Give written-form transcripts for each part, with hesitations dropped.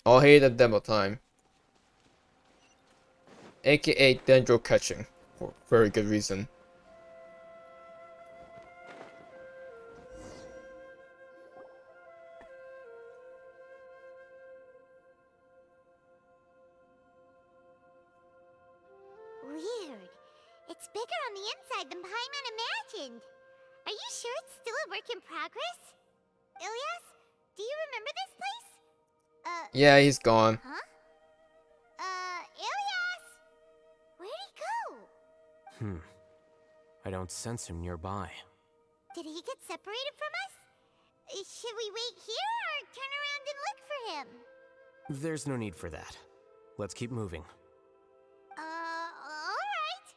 Alhaitham demo time. AKA Dendro catching. For very good reason. Weird. It's bigger on the inside than Paimon imagined. Are you sure it's still a work in progress? Ilyas, do you remember this place? Yeah, he's gone. Huh? Ilyas! Where'd he go? I don't sense him nearby. Did he get separated from us? Should we wait here or turn around and look for him? There's no need for that. Let's keep moving. Alright.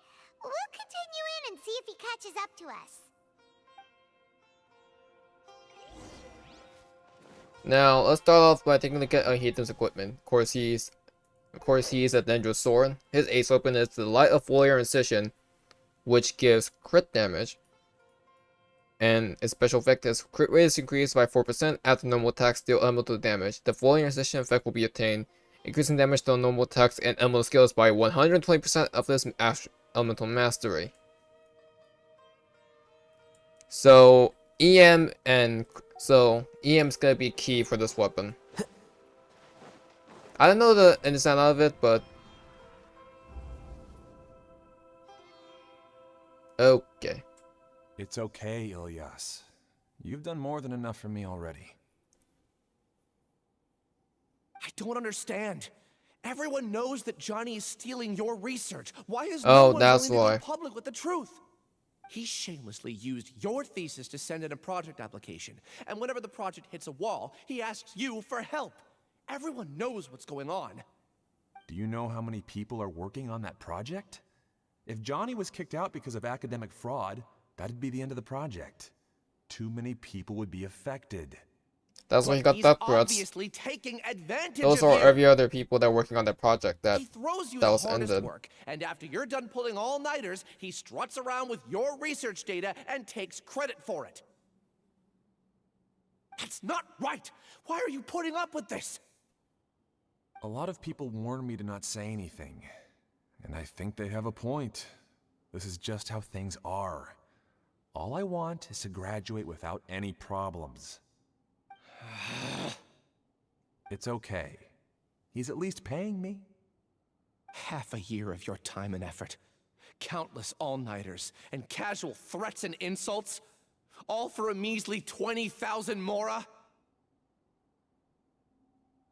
We'll continue in and see if he catches up to us. Now, let's start off by taking a look at Alhaitham's equipment. Of course, he's a Dendro sword. His ace weapon is the Light of Warrior Incision, which gives crit damage. And its special effect is crit rate is increased by 4% after normal attacks deal elemental damage. The Warrior Incision effect will be obtained, increasing damage to normal attacks and elemental skills by 120% of this elemental mastery. So, EM's gonna be key for this weapon. I don't know the inside out of it, but okay. It's okay, Ilyas. You've done more than enough for me already. I don't understand. Everyone knows that Johnny is stealing your research. Why is Oh, no one that's willing why. to go public with the truth? He shamelessly used your thesis to send in a project application, and whenever the project hits a wall, he asks you for help. Everyone knows what's going on. Do you know how many people are working on that project? If Johnny was kicked out because of academic fraud, that'd be the end of the project. Too many people would be affected. That's why he got He's death threats. obviously taking advantage Those of are you. every other people that are working on that project that He throws you that the was hardest ended. work, and after you're done pulling all-nighters, he struts around with your research data and takes credit for it. That's not right! Why are you putting up with this? A lot of people warn me to not say anything. And I think they have a point. This is just how things are. All I want is to graduate without any problems. It's okay. He's at least paying me. Half a year of your time and effort. Countless all-nighters and casual threats and insults. All for a measly 20,000 mora?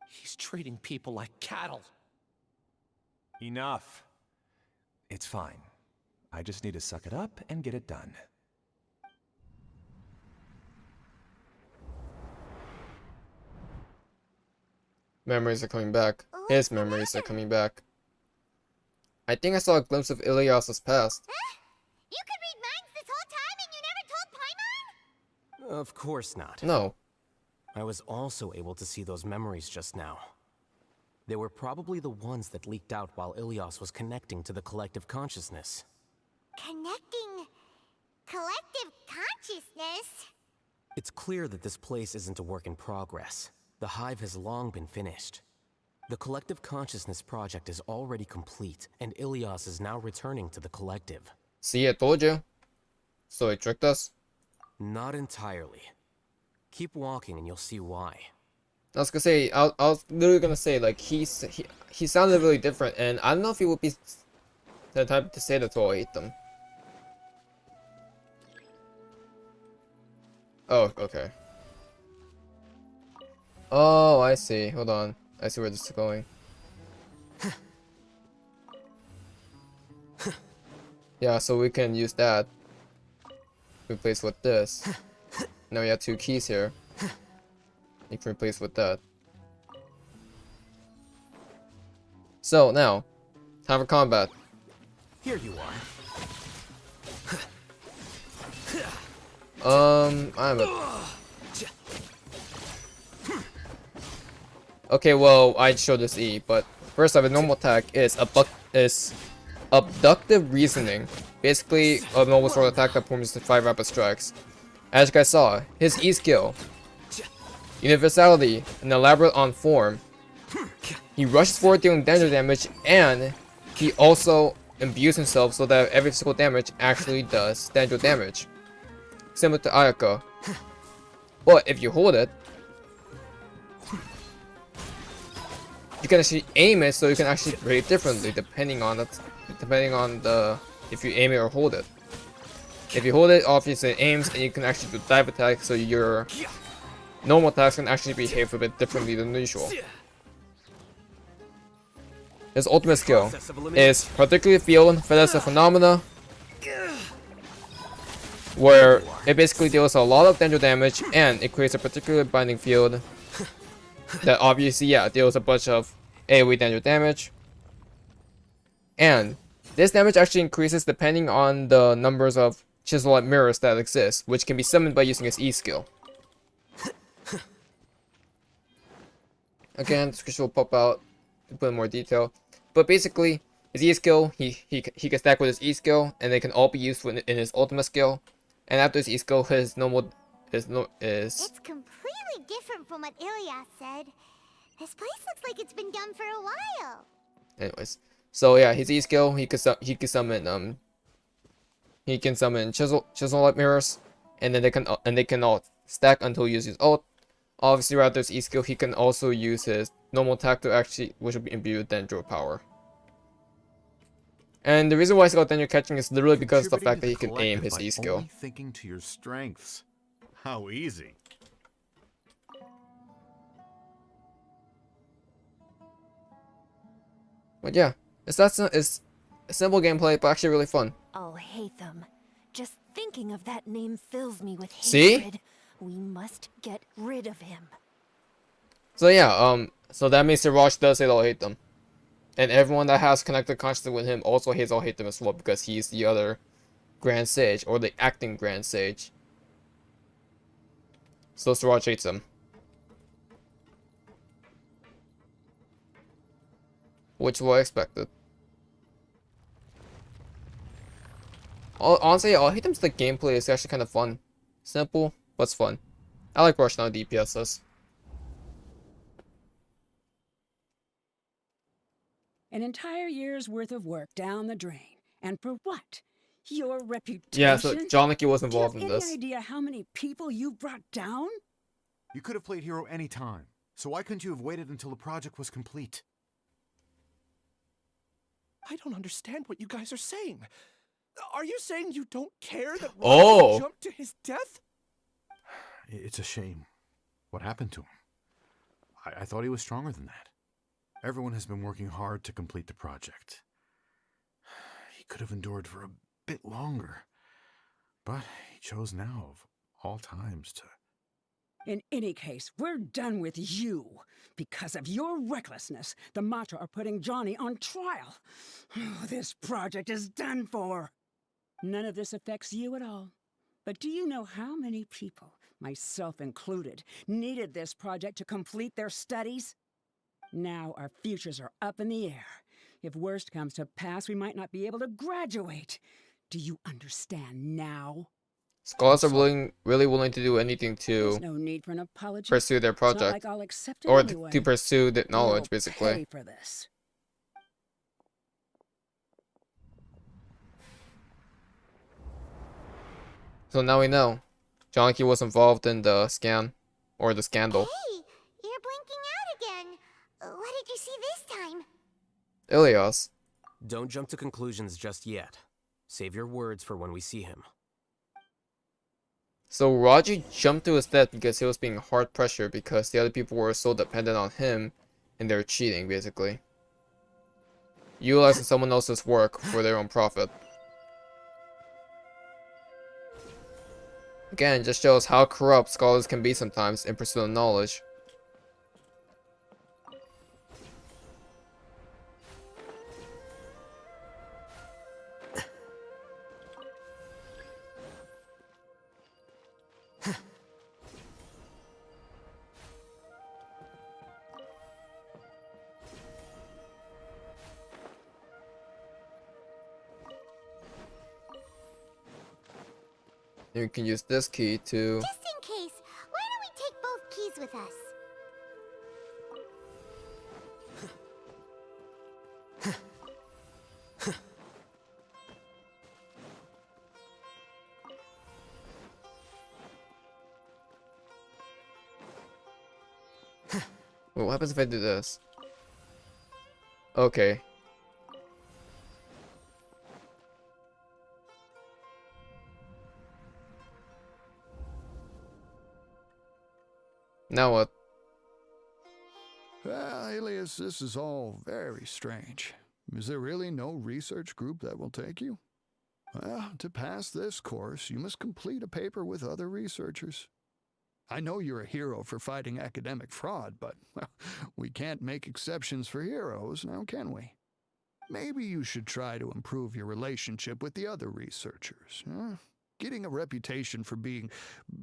He's treating people like cattle. Enough. It's fine. I just need to suck it up and get it done. Memories are coming back. His memories are coming back. I think I saw a glimpse of Ilyas's past. Huh? You could read minds this whole time and you never told Paimon? Of course not. No. I was also able to see those memories just now. They were probably the ones that leaked out while Ilyas was connecting to the collective consciousness. Connecting collective consciousness? It's clear that this place isn't a work in progress. The Hive has long been finished. The collective consciousness project is already complete, and Ilyas is now returning to the collective. See, I told you. So he tricked us. Not entirely. Keep walking and you'll see why. I was gonna say, I was literally gonna say, like, he sounded really different, and I don't know if he would be the type to say that to Alhaitham. Oh, okay. Oh, I see. Hold on. I see where this is going. Yeah, so we can use that. Replace with this. Now we have two keys here. You can replace with that. So now, time for combat. Here you are. I'm a... Okay, well, I showed this E, but first I have a normal attack is abductive reasoning. Basically, a normal sword attack that performs 5 rapid strikes. As you guys saw, his E skill, universality, and elaborate on form, He rushes forward dealing danger damage, and he also imbues himself so that every physical damage actually does danger damage. Similar to Ayaka. But if you hold it, you can actually aim it, so you can actually rate differently depending on if you aim it or hold it. If you hold it, obviously it aims, and you can actually do dive attack, so your normal attacks can actually behave a bit differently than usual. His ultimate skill is particularly field Fetus Phenomena, where it basically deals a lot of danger damage, and it creates a particular binding field that obviously, yeah, deals a bunch of AoE danger damage. And this damage actually increases depending on the numbers of chisel-like mirrors that exist, which can be summoned by using his E skill. Again, description will pop out to put in more detail. But basically, his E skill, he can stack with his E skill, and they can all be used in his ultimate skill. And after his E skill, his normal is It's completely different from what Ilyas said. This place looks like it's been done for a while. anyways. So yeah, his E skill, he can summon chisel-like mirrors, and then they can all stack until he uses his ult. Obviously, after his E skill, he can also use his normal attack to actually, which will be imbued with Dendro power. And the reason why he's got Dendro catching is literally because of the fact that he can aim his E skill. Only thinking to your strengths. How easy. But yeah, it's a simple gameplay, but actually really fun. Alhaitham. Just thinking of that name fills me with See? hatred. We must get rid of him. So yeah, so that means Siraj does hate Alhaitham. And everyone that has connected consciously with him also hates Alhaitham as well, because he's the other Grand Sage, or the acting Grand Sage. So Siraj hates him. Which was expected. Honestly, Alhaitham's the gameplay is actually kind of fun. Simple, but it's fun. I like rushing out DPSs. An entire year's worth of work down the drain. And for what? Your reputation? Yeah, so John Nicky was involved in Do you have this. any idea how many people you brought down? You could have played hero any time. So why couldn't you have waited until the project was complete? I don't understand what you guys are saying. Are you saying you don't care that Oh. Rocky jumped to his death? It's a shame. What happened to him? I thought he was stronger than that. Everyone has been working hard to complete the project. He could have endured for a bit longer. But he chose now, of all times, to... In any case, we're done with you. Because of your recklessness, the Matra are putting Johnny on trial. This project is done for. None of this affects you at all. But do you know how many people, myself included, needed this project to complete their studies? Now our futures are up in the air. If worst comes to pass, we might not be able to graduate. Do you understand now? Scholars are really willing to do anything There's to no need for an apology. pursue their It's not project, like I'll accept it or anyway. to pursue the knowledge, You'll basically. pay for this. So now we know. John Nicky was involved in the scam, or the scandal. Hey, you're blinking out again. What did you see this time? Ilyas. Don't jump to conclusions just yet. Save your words for when we see him. So Raji jumped to his death because he was being hard pressured because the other people were so dependent on him and they were cheating, basically. Utilizing someone else's work for their own profit. Again, just shows how corrupt scholars can be sometimes in pursuit of knowledge. You can use this key to... Just in case, why don't we take both keys with us? Wait, what happens if I do this? Okay. Now what? Well, Ilyas, this is all very strange. Is there really no research group that will take you? Well, to pass this course, you must complete a paper with other researchers. I know you're a hero for fighting academic fraud, but well, we can't make exceptions for heroes, now can we? Maybe you should try to improve your relationship with the other researchers. Getting a reputation for being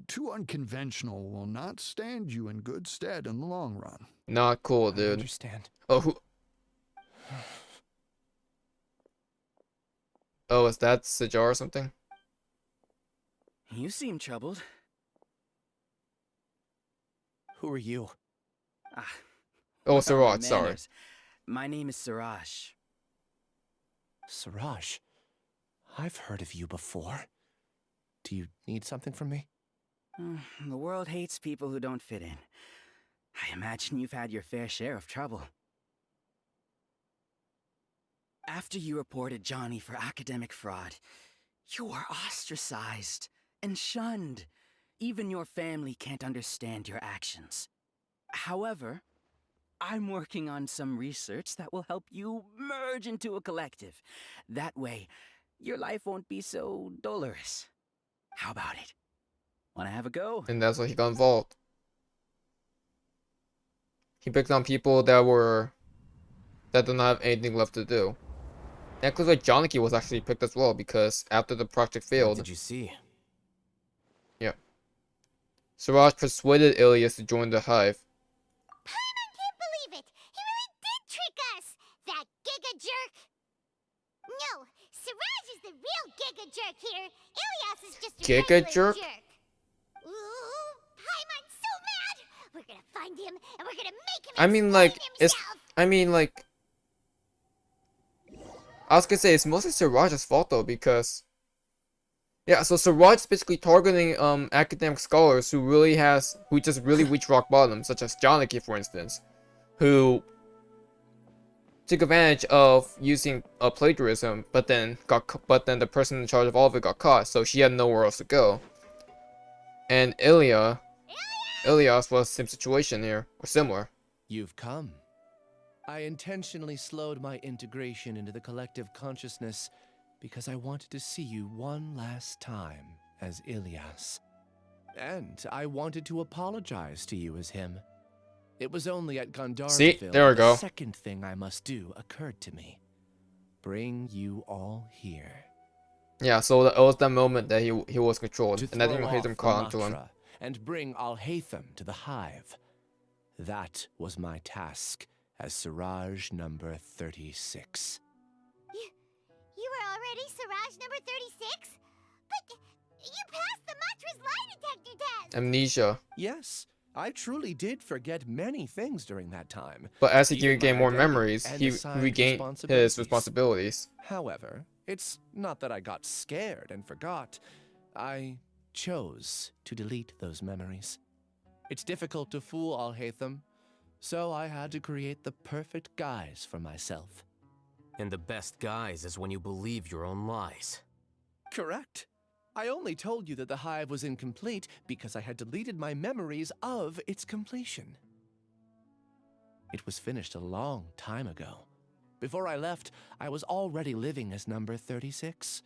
too unconventional will not stand you in good stead in the long run. Not cool, I dude. understand. Oh, who? Oh, is that Siraj or something? You seem troubled. Who are you? Ah, Oh, without my Siraj, sorry. manners. My name is Siraj. Siraj. I've heard of you before. Do you need something from me? The world hates people who don't fit in. I imagine you've had your fair share of trouble. After you reported Johnny for academic fraud, you were ostracized and shunned. Even your family can't understand your actions. However, I'm working on some research that will help you merge into a collective. That way, your life won't be so dolorous. How about it? Wanna have a go? And that's why he got involved. He picked on people that don't have anything left to do. And it looks like Johnny was actually picked as well because after the project What failed, did you see? Siraj persuaded Ilyas to join the Hive. Paimon can't believe it! He really did trick us! That giga jerk! No, Siraj is the real giga jerk here. Ilyas is just a Giga regular jerk? Ooh, Paimon's so mad! We're gonna find him and we're gonna make him I mean, like, explain himself! I was gonna say it's mostly Siraj's fault though because yeah, so Siraj is basically targeting academic scholars who just really reach rock bottom, such as Janaki, for instance, who took advantage of using plagiarism, but then the person in charge of all of it got caught, so she had nowhere else to go. And Ilyas was the same situation here, or similar. You've come. I intentionally slowed my integration into the collective consciousness because I wanted to see you one last time as Ilyas. And I wanted to apologize to you as him. It was only at Gandharville See, there we go. the second thing I must do occurred to me. Bring you all here. Yeah, so it was that moment that he was controlled, To and I throw think off Alhaitham the caught onto him. mantra and bring Alhaitham to the Hive. That was my task as Siraj number 36. You were already Siraj number 36? But you passed the Matra's lie detector test! Amnesia. Yes, I truly did forget many things during that time. But as he Even regained my more identity memories, and he assigned regained his responsibilities. However, it's not that I got scared and forgot. I chose to delete those memories. It's difficult to fool Alhaitham, so I had to create the perfect guise for myself. And the best guise is when you believe your own lies. Correct. I only told you that the Hive was incomplete because I had deleted my memories of its completion. It was finished a long time ago. Before I left, I was already living as number 36.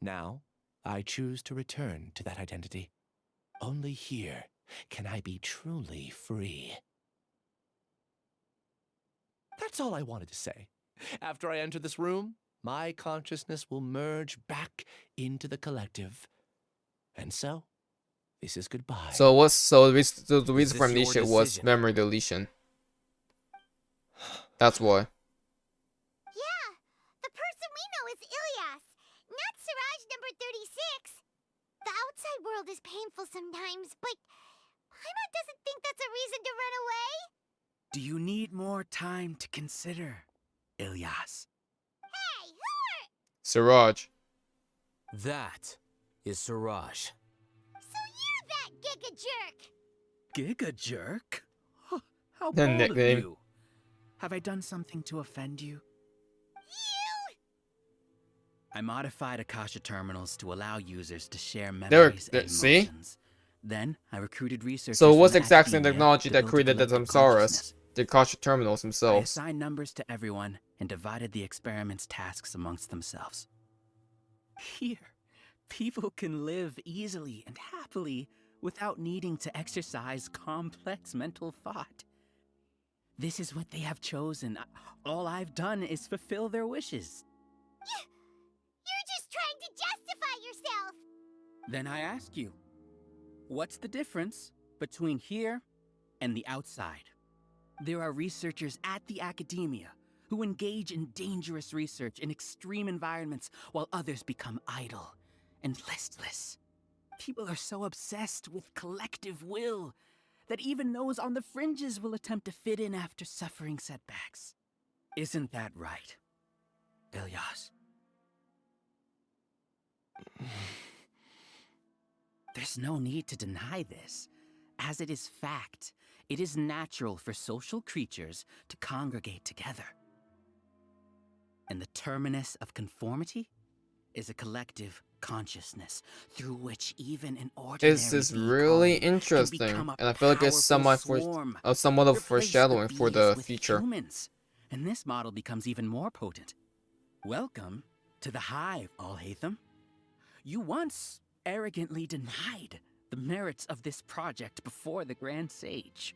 Now, I choose to return to that identity. Only here can I be truly free. That's all I wanted to say. After I enter this room, my consciousness will merge back into the collective. And so, this is goodbye. So the reason for this your amnesia was decision? memory deletion. That's why. Yeah, the person we know is Ilyas, not Siraj number 36. The outside world is painful sometimes, but Paimon doesn't think that's a reason to run away. Do you need more time to consider, Ilyas? Hey, who are... Siraj. That is Siraj. So you're that giga jerk! Giga jerk? Huh, How The bold of nickname. you! Have I done something to offend you? I modified Akasha terminals to allow users to share memories and see? emotions. Then I recruited researchers So from what's the exact same Akademiya technology to that build a created the collective Samsaras, consciousness. the Akasha terminals I themselves? assigned numbers to everyone and divided the experiment's tasks amongst themselves. Here, people can live easily and happily without needing to exercise complex mental thought. This is what they have chosen. All I've done is fulfill their wishes. You're just trying to justify yourself! Then I ask you, what's the difference between here and the outside? There are researchers at the Akademiya who engage in dangerous research in extreme environments while others become idle and listless. People are so obsessed with collective will that even those on the fringes will attempt to fit in after suffering setbacks. Isn't that right, Ilyas? There's no need to deny this, as it is fact. It is natural for social creatures to congregate together. And the terminus of conformity is a collective consciousness through which even an ordinary This is bee really colony can interesting, become a and I feel like it's powerful swarm. somewhat of Replace the foreshadowing for the bees with future. humans, and this model becomes even more potent. Welcome to the Hive, Alhaitham. You once arrogantly denied the merits of this project before the Grand Sage.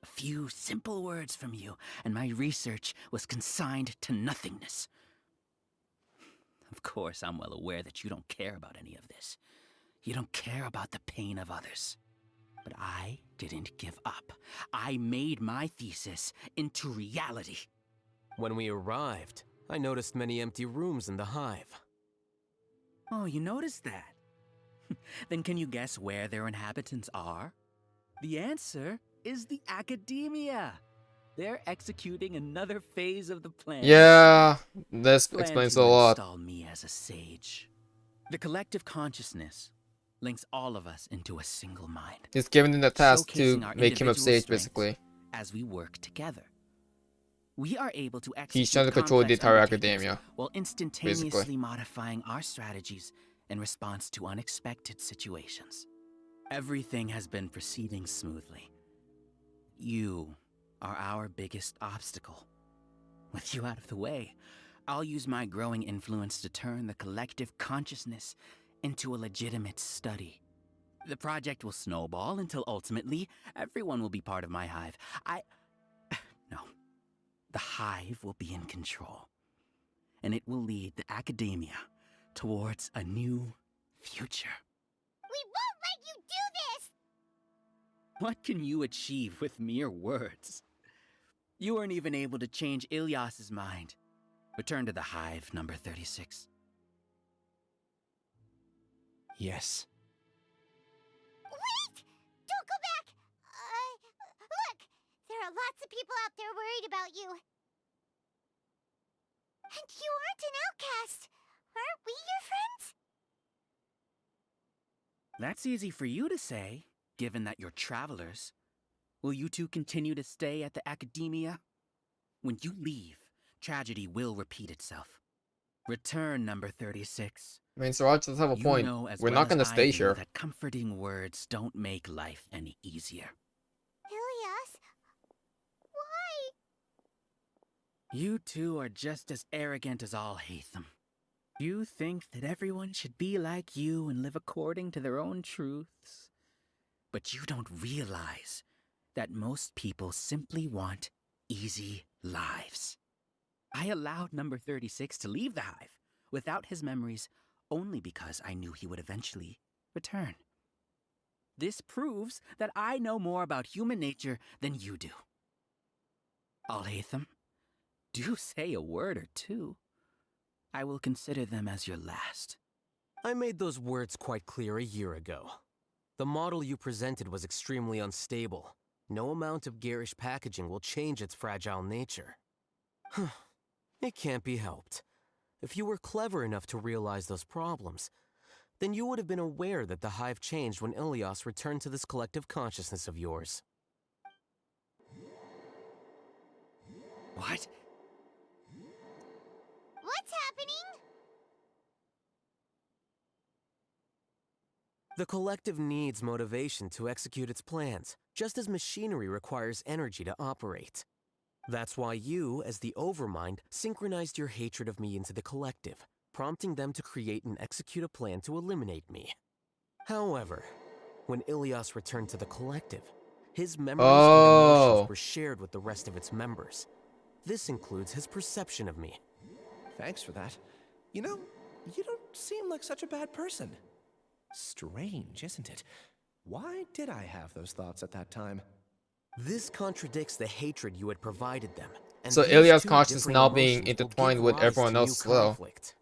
A few simple words from you, and my research was consigned to nothingness. Of course, I'm well aware that you don't care about any of this. You don't care about the pain of others. But I didn't give up. I made my thesis into reality. When we arrived, I noticed many empty rooms in the Hive. Oh, you noticed that? Then can you guess where their inhabitants are? The answer is the Akademiya. They're executing another phase of the plan. Yeah, this Plan explains to a lot. install me as a sage. The collective consciousness links all of us into a single mind. He's given him the task to Showcasing our make him a individual sage, strengths basically. as we work together. We are able to execute He's trying to control the complex entire undertakings Akademiya, while instantaneously modifying our strategies in response to unexpected situations. Everything has been proceeding smoothly. You are our biggest obstacle. With you out of the way, I'll use my growing influence to turn the collective consciousness into a legitimate study. The project will snowball until ultimately everyone will be part of my hive. No. The Hive will be in control, and it will lead the Akademiya towards a new future. We won't let you do this! What can you achieve with mere words? You weren't even able to change Ilyas's mind. Return to the Hive, number 36. Yes. Wait! Don't go back! Look! There are lots of people out there worried about you. And you aren't an outcast. Aren't we your friends? That's easy for you to say, given that you're travelers. Will you two continue to stay at the Akademiya? When you leave, tragedy will repeat itself. Return, number 36. I mean, Siraj does have a You point. know as We're well not gonna as I stay do here. that comforting words don't make life any easier. Ilyas? Why? You two are just as arrogant as Alhaitham. You think that everyone should be like you and live according to their own truths. But you don't realize that most people simply want easy lives. I allowed number 36 to leave the Hive without his memories only because I knew he would eventually return. This proves that I know more about human nature than you do. Alhaitham, do say a word or two. I will consider them as your last. I made those words quite clear a year ago. The model you presented was extremely unstable. No amount of garish packaging will change its fragile nature. It can't be helped. If you were clever enough to realize those problems, then you would have been aware that the Hive changed when Ilyas returned to this collective consciousness of yours. What? What's happening? The collective needs motivation to execute its plans, just as machinery requires energy to operate. That's why you, as the Overmind, synchronized your hatred of me into the collective, prompting them to create and execute a plan to eliminate me. However, when Ilyas returned to the collective, his memories and emotions were shared with the rest of its members. This includes his perception of me. Thanks for that. You know, you don't seem like such a bad person. Strange, isn't it? Why did I have those thoughts at that time? This contradicts the hatred you had provided them. And So these Ilyas' two consciousness differing now being emotions will intertwined give with rise everyone to else new as well. conflict.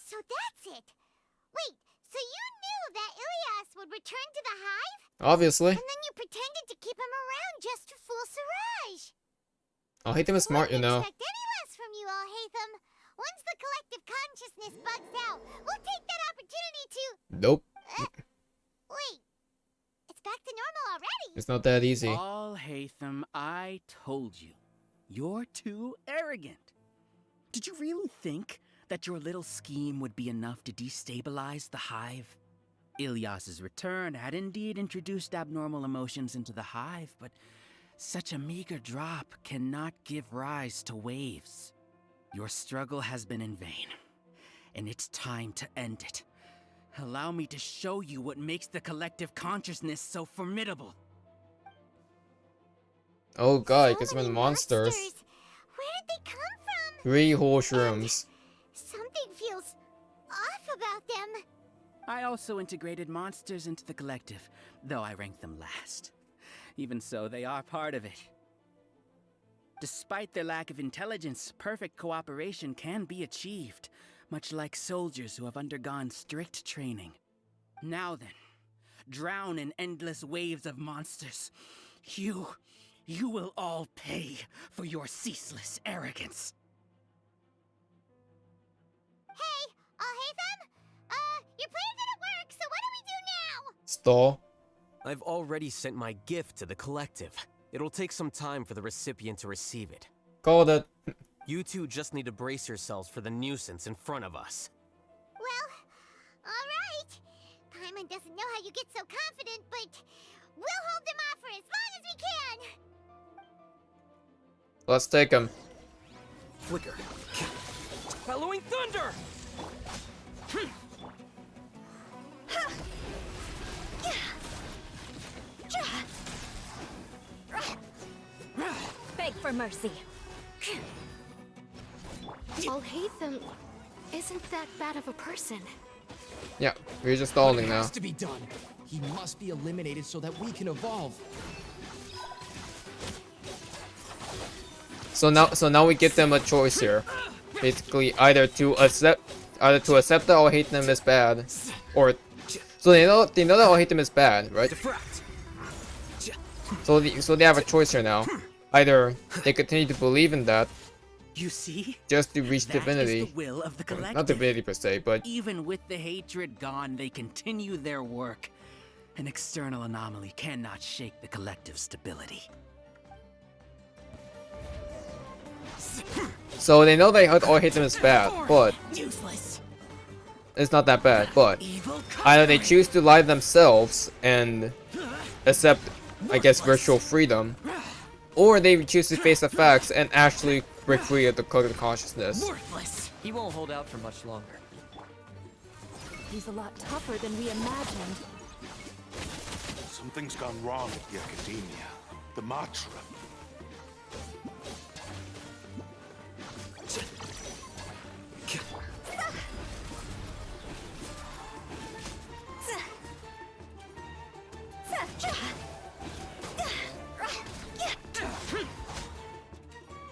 So that's it. Wait, so you knew that Ilyas would return to the Hive? Obviously. And then you pretended to keep him around just to fool Siraj. Alhaitham is smart, you know. Wouldn't expect any less from you, Alhaitham. Once the collective consciousness bugs out, we'll take that opportunity to... Nope. Wait. It's back to normal already. It's not that easy. Alhaitham, I told you. You're too arrogant. Did you really think that your little scheme would be enough to destabilize the Hive? Ilyas's return had indeed introduced abnormal emotions into the Hive, but such a meager drop cannot give rise to waves. Your struggle has been in vain, and it's time to end it. Allow me to show you what makes the collective consciousness so formidable. Oh god, So because many when monsters. Where did they come from? 3 whole shrooms. Something feels off about them. I also integrated monsters into the collective, though I ranked them last. Even so, they are part of it. Despite their lack of intelligence, perfect cooperation can be achieved, much like soldiers who have undergone strict training. Now then, drown in endless waves of monsters. You will all pay for your ceaseless arrogance. Hey, Alhaitham? Your plan didn't work, so what do we do now? Stall. I've already sent my gift to the collective. It'll take some time for the recipient to receive it. Called it. You two just need to brace yourselves for the nuisance in front of us. Well, alright. Paimon doesn't know how you get so confident, but we'll hold them off for as long as we can. Let's take him. Flicker. Bellowing thunder! Beg for mercy. Alhaitham isn't that bad of a person. Yeah, we're just stalling It now. has to be done. He must be eliminated so that we can evolve. So now we give them a choice here. Basically, either to accept that Alhaitham is bad, or so they know that Alhaitham is bad, right? So they have a choice here now. Either they continue to believe in that, You see? just to reach That is divinity. the will of the collective. Not divinity per se, but Even with the hatred gone, they continue their work. An external anomaly cannot shake the collective stability. so they know that Alhaitham is bad, but Useless. it's not that bad. But Evil either they choose to lie themselves and accept, I guess, virtual freedom, or they choose to face the facts and actually break free of the collective consciousness. worthless. He won't hold out for much longer. He's a lot tougher than we imagined. Something's gone wrong at the Akademiya. The Matra.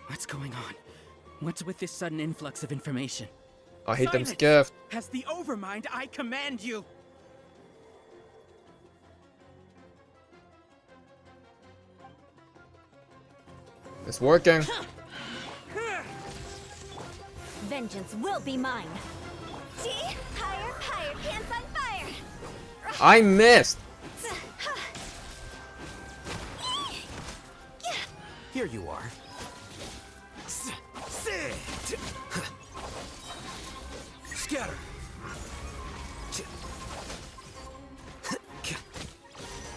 What's going on? What's with this sudden influx of information? Alhaitham's Silence! gift. As the Overmind, I command you! It's working. Vengeance will be mine. See? Higher, pants on fire! I missed. Here you are. Scatter.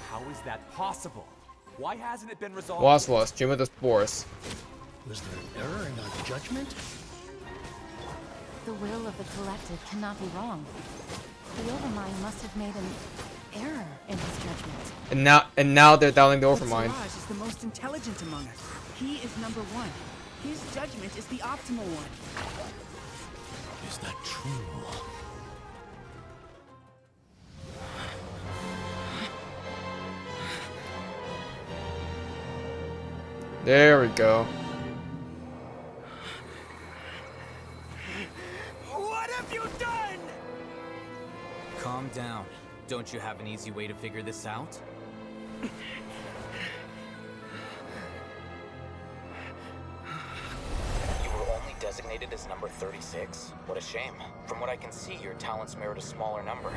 How is that possible? Why hasn't it been resolved? Was, Dream of the Spores. Was there an error in our judgment? The will of the collective cannot be wrong. The Overmind must have made an error in his judgment. And now they're doubting the But Overmind. Siraj is the most intelligent among us. He is number one. His judgment is the optimal one. Is that true? There we go. What have you done? Calm down. Don't you have an easy way to figure this out? You were only designated as number 36? What a shame. From what I can see, your talents merit a smaller number.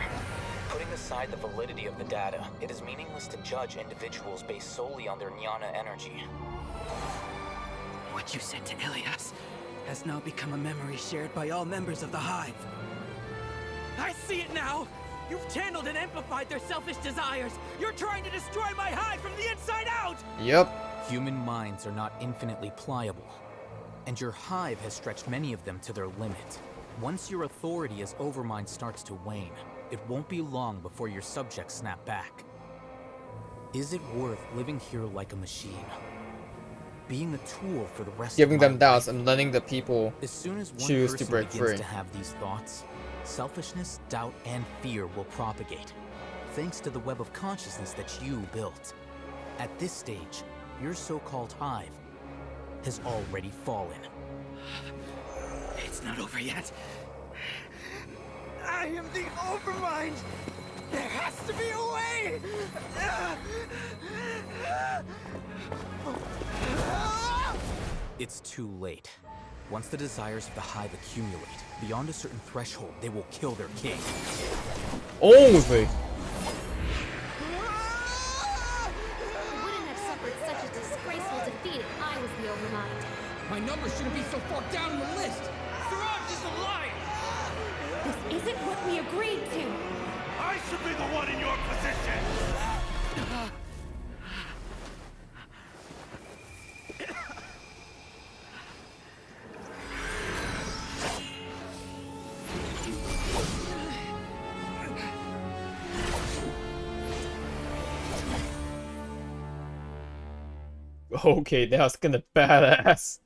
Putting aside the validity of the data, it is meaningless to judge individuals based solely on their jnana energy. What you said to Ilyas has now become a memory shared by all members of the Hive. I see it now! You've channeled and amplified their selfish desires! You're trying to destroy my Hive from the inside out! Yep. Human minds are not infinitely pliable, and your Hive has stretched many of them to their limit. Once your authority as Overmind starts to wane, it won't be long before your subjects snap back. Is it worth living here like a machine? Being a tool for the rest Giving of my them doubts life? and letting the people As soon as one choose to person break begins free. to have these thoughts, selfishness, doubt, and fear will propagate, thanks to the web of consciousness that you built. At this stage, your so-called Hive has already fallen. It's not over yet. I am the Overmind! There has to be a way! It's too late. Once the desires of the Hive accumulate, beyond a certain threshold, they will kill their king. Almost. I wouldn't have suffered such a disgraceful defeat if I was the Overmind. My number shouldn't be so far down in the list. Siraj is a liar. This isn't what we agreed to. I should be the one in your position! Okay, that's gonna badass.